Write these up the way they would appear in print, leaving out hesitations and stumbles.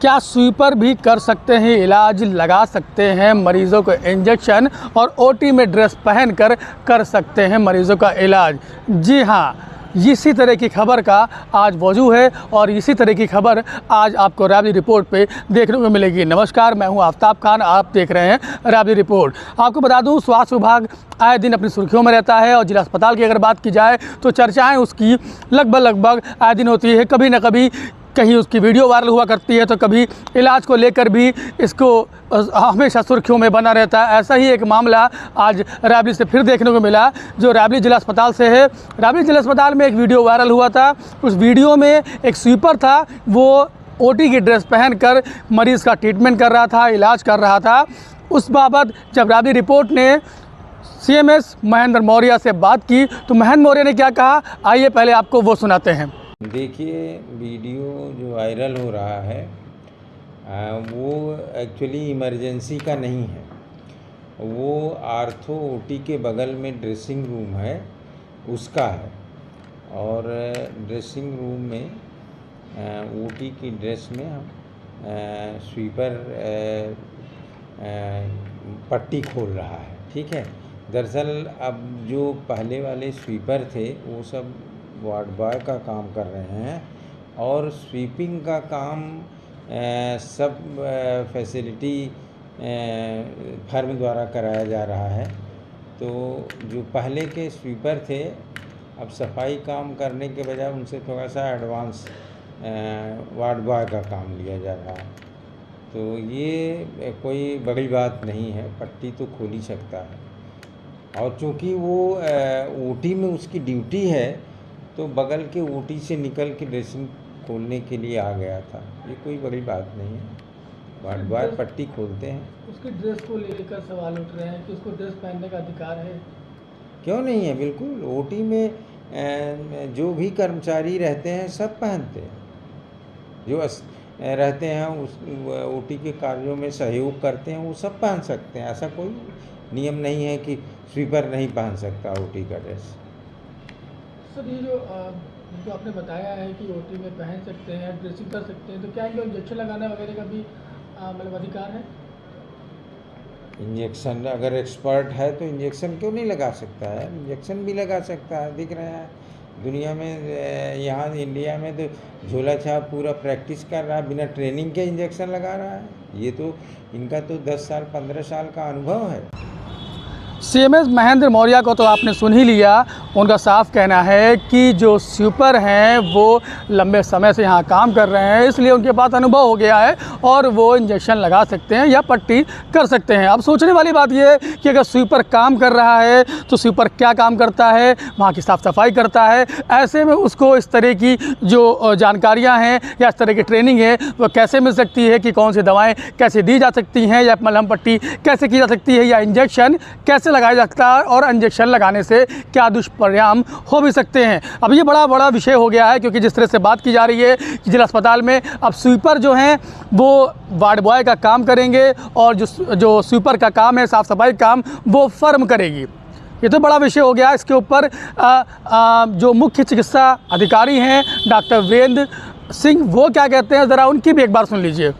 क्या स्वीपर भी कर सकते हैं इलाज, लगा सकते हैं मरीज़ों को इंजेक्शन और ओटी में ड्रेस पहनकर कर सकते हैं मरीज़ों का इलाज? जी हाँ, इसी तरह की खबर का आज वजू है और इसी तरह की खबर आज आपको रैबली रिपोर्ट पे देखने को मिलेगी। नमस्कार, मैं हूं आफ्ताब खान, आप देख रहे हैं रैबली रिपोर्ट। आपको बता दूं, स्वास्थ्य विभाग आए दिन अपनी सुर्खियों में रहता है और जिला अस्पताल की अगर बात की जाए तो चर्चाएं उसकी लगभग आए दिन होती है। कभी ना कभी कहीं उसकी वीडियो वायरल हुआ करती है तो कभी इलाज को लेकर भी इसको हमेशा सुर्खियों में बना रहता है। ऐसा ही एक मामला आज रैबली से फिर देखने को मिला, जो रैबली जिला अस्पताल से है। रैबली जिला अस्पताल में एक वीडियो वायरल हुआ था। उस वीडियो में एक स्वीपर था, वो ओटी की ड्रेस पहनकर मरीज़ का ट्रीटमेंट कर रहा था, इलाज कर रहा था। उस बाबत जब रैबली रिपोर्ट ने CMS महेंद्र मौर्य से बात की तो महेंद्र मौर्य ने क्या कहा, आइए पहले आपको वो सुनाते हैं। देखिए, वीडियो जो वायरल हो रहा है वो एक्चुअली इमरजेंसी का नहीं है। वो आर्थो ओटी के बगल में ड्रेसिंग रूम है, उसका है। और ड्रेसिंग रूम में ओटी की ड्रेस में हम स्वीपर पट्टी खोल रहा है, ठीक है। दरअसल अब जो पहले वाले स्वीपर थे वो सब वार्ड बॉय का काम कर रहे हैं और स्वीपिंग का काम सब फैसिलिटी फर्म द्वारा कराया जा रहा है। तो जो पहले के स्वीपर थे, अब सफाई काम करने के बजाय उनसे थोड़ा सा एडवांस वार्ड बॉय का काम लिया जा रहा है। तो ये कोई बड़ी बात नहीं है, पट्टी तो खोल ही सकता है। और चूँकि वो ओटी में उसकी ड्यूटी है तो बगल के ओटी से निकल के ड्रेसिंग खोलने के लिए आ गया था। ये कोई बड़ी बात नहीं है, वार्ड बॉय पट्टी खोलते हैं। उसकी ड्रेस को लेकर सवाल उठ रहे हैं कि उसको ड्रेस पहनने का अधिकार है। क्यों नहीं है, बिल्कुल। ओटी में जो भी कर्मचारी रहते हैं सब पहनते हैं। जो रहते हैं उस ओटी के कार्यों में सहयोग करते हैं वो सब पहन सकते हैं। ऐसा कोई नियम नहीं है कि स्वीपर नहीं पहन सकता ओटी का ड्रेस। सर, ये जो आपने बताया है कि ओटी में पहन सकते हैं, ड्रेसिंग कर सकते हैं, तो क्या इनको इंजेक्शन लगाना वगैरह का भी मतलब अधिकार है? इंजेक्शन अगर एक्सपर्ट है तो इंजेक्शन क्यों नहीं लगा सकता है? इंजेक्शन भी लगा सकता है। दिख रहा है दुनिया में, यहाँ इंडिया में तो झोला छाप पूरा प्रैक्टिस कर रहा है, बिना ट्रेनिंग के इंजेक्शन लगा रहा है। ये तो इनका तो 10 साल 15 साल का अनुभव है। CMS महेंद्र मौर्य को तो आपने सुन ही लिया। उनका साफ कहना है कि जो स्वीपर हैं वो लंबे समय से यहाँ काम कर रहे हैं, इसलिए उनके पास अनुभव हो गया है और वो इंजेक्शन लगा सकते हैं या पट्टी कर सकते हैं। अब सोचने वाली बात ये है कि अगर स्वीपर काम कर रहा है तो स्वीपर क्या काम करता है? वहाँ की साफ़ सफाई करता है। ऐसे में उसको इस तरह की जो जानकारियाँ हैं या इस तरह की ट्रेनिंग है वो कैसे मिल सकती है कि कौन सी दवाएँ कैसे दी जा सकती हैं, या मलहम पट्टी कैसे की जा सकती है, या इंजेक्शन कैसे लगाया जा सकता है और इंजेक्शन लगाने से क्या दुष्परिणाम हो भी सकते हैं। अब ये बड़ा विषय हो गया है, क्योंकि जिस तरह से बात की जा रही है कि जिला अस्पताल में अब स्वीपर जो हैं वो वार्ड बॉय का काम करेंगे और जो स्वीपर का काम है, साफ़ सफाई काम, वो फर्म करेगी। ये तो बड़ा विषय हो गया। इसके ऊपर जो मुख्य चिकित्सा अधिकारी हैं डॉक्टर वीरेंद्र सिंह, वो क्या कहते हैं, ज़रा उनकी भी एक बार सुन लीजिए।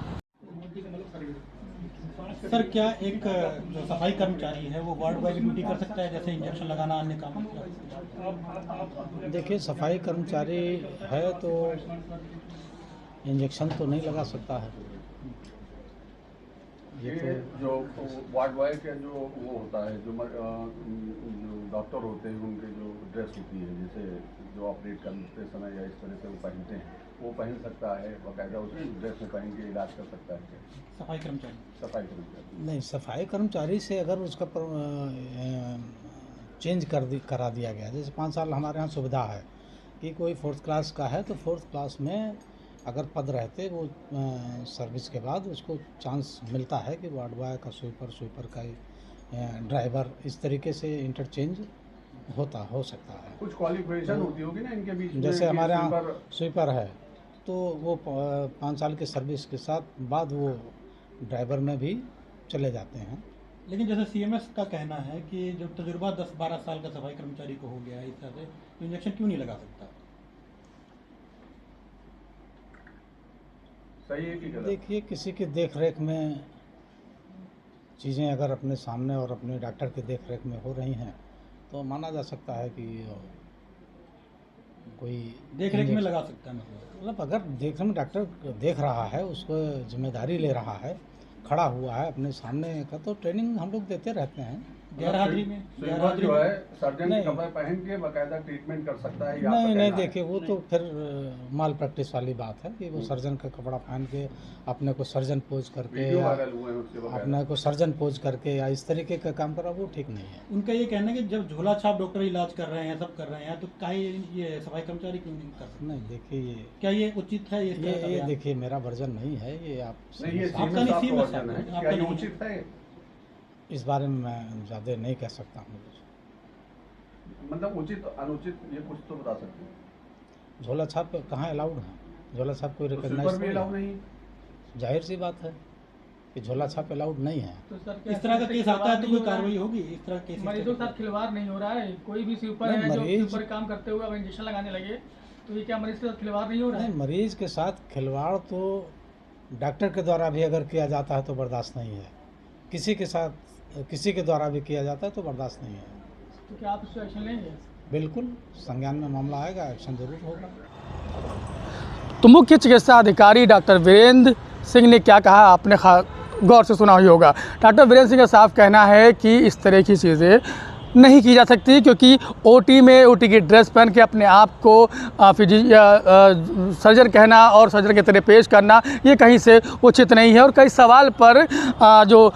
सर, क्या एक जो सफाई कर्मचारी है वो वार्ड बॉय की ड्यूटी कर सकता है, जैसे इंजेक्शन लगाना, अन्य काम? देखिए, सफाई कर्मचारी है तो इंजेक्शन तो नहीं लगा सकता है। ये जो वार्ड बॉय का जो वो होता है, जो डॉक्टर होते हैं उनके जो ड्रेस होती है, जैसे जो ऑपरेट करते समय या इस तरह से वो पहनते हैं, वो पहन सकता है बाकायदा, उसी ड्रेस में पहन के इलाज कर सकता है। सफाई कर्मचारी नहीं, सफाई कर्मचारी से अगर उसका चेंज करा दिया गया, जैसे 5 साल हमारे यहाँ सुविधा है कि कोई 4th क्लास का है तो 4th क्लास में अगर पद रहते वो सर्विस के बाद उसको चांस मिलता है कि वार्ड बॉय का स्वीपर का ड्राइवर, इस तरीके से इंटरचेंज हो सकता है। कुछ क्वालिफिकेशन तो होती होगी ना इनके बीच में? जैसे हमारे यहाँ स्वीपर है तो वो 5 साल के सर्विस के साथ बाद वो ड्राइवर में भी चले जाते हैं। लेकिन जैसे CMS का कहना है कि जो तजुर्बा 10-12 साल का सफाई कर्मचारी को हो गया है, इस तरह से तो इंजेक्शन क्यों नहीं लगा सकता? सही है कि गलत? देखिए, किसी की देख रेख में चीज़ें अगर अपने सामने और अपने डॉक्टर की देख रेख में हो रही हैं तो माना जा सकता है कि कोई देख रेख में लगा सकता है मतलब अगर देख रेख में डॉक्टर देख रहा है, उसको जिम्मेदारी ले रहा है, खड़ा हुआ है अपने सामने का, तो ट्रेनिंग हम लोग देते रहते हैं। गैर हाजिरी में स्वीपर जो है सर्जन के नहीं। कपड़े पहन के बाकायदा ट्रीटमेंट कर सकता है, ये आपका नहीं कहना है? देखिए, वो तो फिर माल प्रैक्टिस वाली बात है कि वो सर्जन का कपड़ा पहन के अपने को सर्जन पोज करके वीडियो या वायरल हुए हैं उसके बाकायदा। अपने को सर्जन पोज करके या इस तरीके का काम करा, वो ठीक नहीं है। उनका ये कहना है कि जब झोला छाप डॉक्टर इलाज कर रहे हैं, सब कर रहे हैं, तो काहे ये सफाई कर्मचारी क्यों नहीं कर सकते? नहीं देखिए, ये क्या ये उचित है? ये देखिए मेरा वर्जन नहीं है, ये आप नहीं, ये आपका सीएम नहीं, साहब सीएम का साहब वर्जन है, आपका क्या ये नहीं। उचित है? इस बारे में मैं ज़्यादा नहीं कह सकता हूँ। मतलब उचित अनुचित ये कुछ तो बता सकते हैं? झोला छाप कहाँ अलाउड है? झोला छाप कोई तो स्वीपर रिकॉग्नाइज भी अलाउ नहीं? जाहिर सी बात है कि झोला छाप अलाउड नहीं है। तो सर इस तरह का केस आता है तो कोई कार्रवाई होगी? इस तरह केस मरीजों के साथ खिलवाड़ नहीं हो रहा है? कोई भी स्वीपर नहीं, है जो मरीज- स्वीपर काम करते हुए अब इंजेक्शन लगाने लगे, तो ये क्या मरीज के साथ खिलवाड़ नहीं हो रहा है? नहीं, मरीज के साथ खिलवाड़ तो डॉक्टर के द्वारा भी अगर किया जाता है तो बर्दाश्त नहीं है, किसी के द्वारा भी किया जाता है तो बर्दाश्त नहीं है। तो क्या आप इस पर एक्शन लेंगे? बिल्कुल, संज्ञान में मामला आएगा, एक्शन जरूर होगा। तो मुख्य चिकित्सा अधिकारी डॉक्टर वीरेंद्र सिंह ने क्या कहा, आपने गौर से सुना ही होगा। डॉक्टर वीरेंद्र सिंह का साफ कहना है कि इस तरह की चीज़ें नहीं की जा सकती, क्योंकि ओटी में ओटी की ड्रेस पहन के अपने आप को सर्जन कहना और सर्जन की तरह पेश करना ये कहीं से उचित नहीं है। और कई सवाल पर जो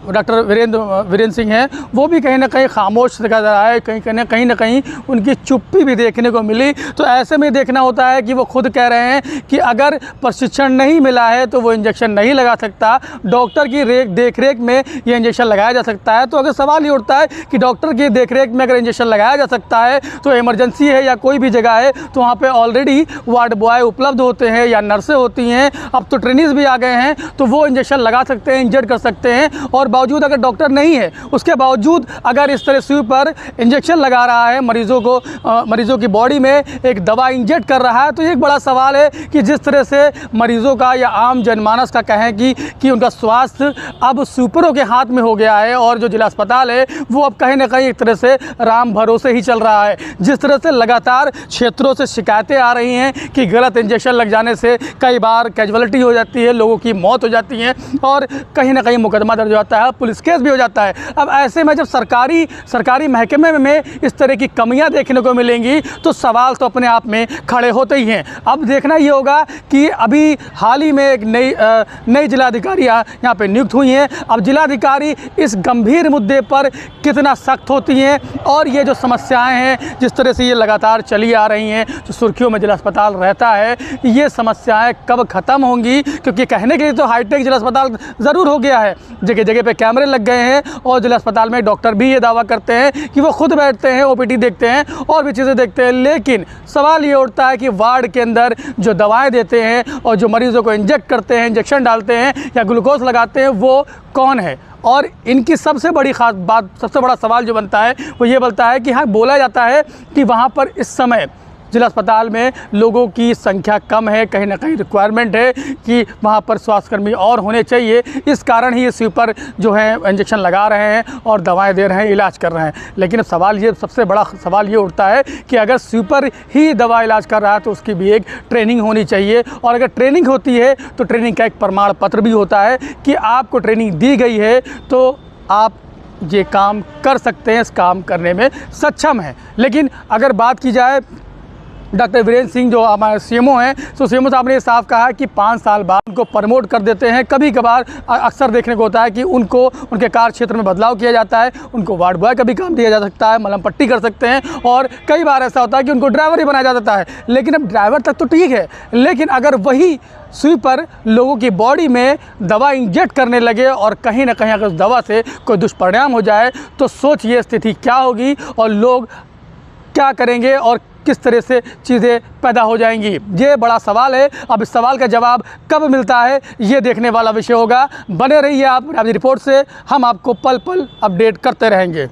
डॉक्टर वीरेंद्र सिंह हैं वो भी कहीं ना कहीं खामोश दिखा जा रहा है, कहीं ना कहीं उनकी चुप्पी भी देखने को मिली। तो ऐसे में देखना होता है कि वो खुद कह रहे हैं कि अगर प्रशिक्षण नहीं मिला है तो वो इंजेक्शन नहीं लगा सकता, डॉक्टर की देख रेख में ये इंजेक्शन लगाया जा सकता है। तो अगर सवाल ये है कि डॉक्टर की देखरेख में अगर इंजेक्शन लगाया जा सकता है तो इमरजेंसी है या कोई भी जगह है तो वहाँ पे ऑलरेडी वार्ड बॉय उपलब्ध होते हैं या नर्सें होती हैं, अब तो ट्रेनिंग्स भी आ गए हैं, तो वो इंजेक्शन लगा सकते हैं, इंजेक्ट कर सकते हैं। और बावजूद अगर डॉक्टर नहीं है, उसके बावजूद अगर इस तरह से पर इंजेक्शन लगा रहा है, मरीजों की बॉडी में एक दवा इंजेक्ट कर रहा है, तो एक बड़ा सवाल है कि जिस तरह से मरीजों का या आम जनमानस का कहें कि उनका स्वास्थ्य अब सुपरों के हाथ में हो गया है और जो जिला अस्पताल है वो अब कहीं ना कहीं एक तरह से राम भरोसे ही चल रहा है। जिस तरह से लगातार क्षेत्रों से शिकायतें आ रही हैं कि गलत इंजेक्शन लग जाने से कई बार कैजुअलिटी हो जाती है, लोगों की मौत हो जाती है और कहीं ना कहीं मुकदमा दर्ज हो जाता है, पुलिस केस भी हो जाता है। अब ऐसे में जब सरकारी महकमे में इस तरह की कमियां देखने को मिलेंगी तो सवाल तो अपने आप में खड़े होते ही हैं। अब देखना ये होगा कि अभी हाल ही में एक नई जिलाधिकारी यहाँ पे नियुक्त हुई हैं। अब जिलाधिकारी इस गंभीर मुद्दे पर कितना सख्त होती हैं और ये जो समस्याएं हैं जिस तरह से ये लगातार चली आ रही हैं, जो सुर्खियों में जिला अस्पताल रहता है, ये समस्याएं कब ख़त्म होंगी? क्योंकि कहने के लिए तो हाईटेक जिला अस्पताल ज़रूर हो गया है, जगह जगह पे कैमरे लग गए हैं और जिला अस्पताल में डॉक्टर भी ये दावा करते हैं कि वो खुद बैठते हैं, ओपीडी देखते हैं और भी चीज़ें देखते हैं। लेकिन सवाल ये उठता है कि वार्ड के अंदर जो दवाएँ देते हैं और जो मरीज़ों को इंजेक्ट करते हैं, इंजेक्शन डालते हैं या ग्लूकोज लगाते हैं, वो कौन है? और इनकी सबसे बड़ा सवाल जो बनता है वो ये बनता है कि हाँ, बोला जाता है कि वहाँ पर इस समय जिला अस्पताल में लोगों की संख्या कम है, कहीं ना कहीं रिक्वायरमेंट है कि वहाँ पर स्वास्थ्यकर्मी और होने चाहिए, इस कारण ही ये स्वीपर जो है इंजेक्शन लगा रहे हैं और दवाएं दे रहे हैं, इलाज कर रहे हैं। लेकिन सबसे बड़ा सवाल ये उठता है कि अगर स्वीपर ही दवा इलाज कर रहा है तो उसकी भी एक ट्रेनिंग होनी चाहिए, और अगर ट्रेनिंग होती है तो ट्रेनिंग का एक प्रमाण पत्र भी होता है कि आपको ट्रेनिंग दी गई है तो आप ये काम कर सकते हैं, इस काम करने में सक्षम हैं। लेकिन अगर बात की जाए डॉक्टर वीरेंद्र सिंह जो हमारे सीएमओ हैं, तो सीएमओ साहब ने ये साफ कहा कि 5 साल बाद उनको प्रमोट कर देते हैं। कभी कभार अक्सर देखने को होता है कि उनको उनके कार्य क्षेत्र में बदलाव किया जाता है, उनको वार्ड बॉय का भी काम दिया जा सकता है, मलम पट्टी कर सकते हैं, और कई बार ऐसा होता है कि उनको ड्राइवर ही बनाया जाता है। लेकिन अब ड्राइवर तक तो ठीक है, लेकिन अगर वही स्वीपर लोगों की बॉडी में दवा इंजेक्ट करने लगे और कहीं ना कहीं अगर उस दवा से कोई दुष्परिणाम हो जाए तो सोचिए स्थिति क्या होगी और लोग क्या करेंगे और किस तरह से चीज़ें पैदा हो जाएंगी। ये बड़ा सवाल है। अब इस सवाल का जवाब कब मिलता है ये देखने वाला विषय होगा। बने रहिए आप राज रिपोर्ट से, हम आपको पल पल अपडेट करते रहेंगे।